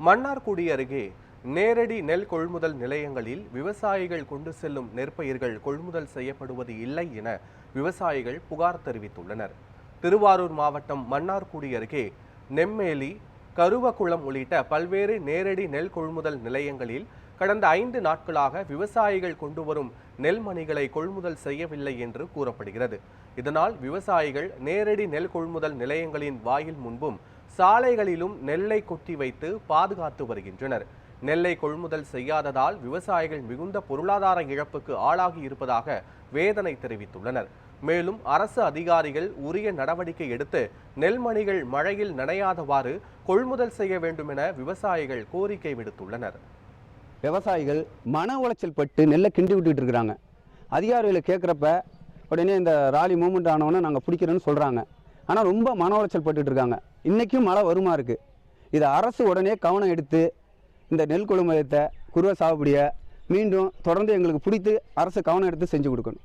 மன்னார்குடி அருகே நேரடி நெல் கொள்முதல் நிலையங்களில் விவசாயிகள் கொண்டு செல்லும் நெற்பயிர்கள் கொள்முதல் செய்யப்படுவது இல்லை என விவசாயிகள் புகார் தெரிவித்துள்ளனர். திருவாரூர் மாவட்டம் மன்னார்குடி அருகே நெம்மேலி, கருவக்குளம் உள்ளிட்ட பல்வேறு நேரடி நெல் கொள்முதல் நிலையங்களில் கடந்த 5 நாட்களாக விவசாயிகள் கொண்டு வரும் நெல்மணிகளை கொள்முதல் செய்யவில்லை என்று கூறப்படுகிறது. இதனால் விவசாயிகள் நேரடி நெல் கொள்முதல் நிலையங்களின் வாயில் முன்பும் சாலைகளிலும் நெல்லை கொட்டி வைத்து பாதுகாத்து வருகின்றனர். நெல்லை கொள்முதல் செய்யாததால் விவசாயிகள் மிகுந்த பொருளாதார இழப்புக்கு ஆளாகி இருப்பதாக வேதனை தெரிவித்துள்ளனர். மேலும் அரசு அதிகாரிகள் உரிய நடவடிக்கை எடுத்து நெல்மணிகள் மழையில் நனையாதவாறு கொள்முதல் செய்ய வேண்டும் என விவசாயிகள் கோரிக்கை விடுத்துள்ளனர். விவசாயிகள் மன உளைச்சல் பட்டு நெல்லை கிண்டி விட்டுட்டு இருக்கிறாங்க. அதிகாரிகளை கேட்குறப்ப உடனே இந்த ராலி மூவ்மெண்ட் ஆனவொன்னே நாங்கள் பிடிக்கிறோன்னு சொல்கிறாங்க. ஆனால் ரொம்ப மன உளைச்சல் பட்டுட்டு இருக்காங்க. இன்றைக்கும் மழை வருமா இருக்குது. இதை அரசு உடனே கவனம் எடுத்து இந்த நெல் கொள்முதலத்தை குறுவை சாகுபடியை மீண்டும் தொடர்ந்து எங்களுக்கு பிடித்து அரசு கவனம் எடுத்து செஞ்சு கொடுக்கணும்.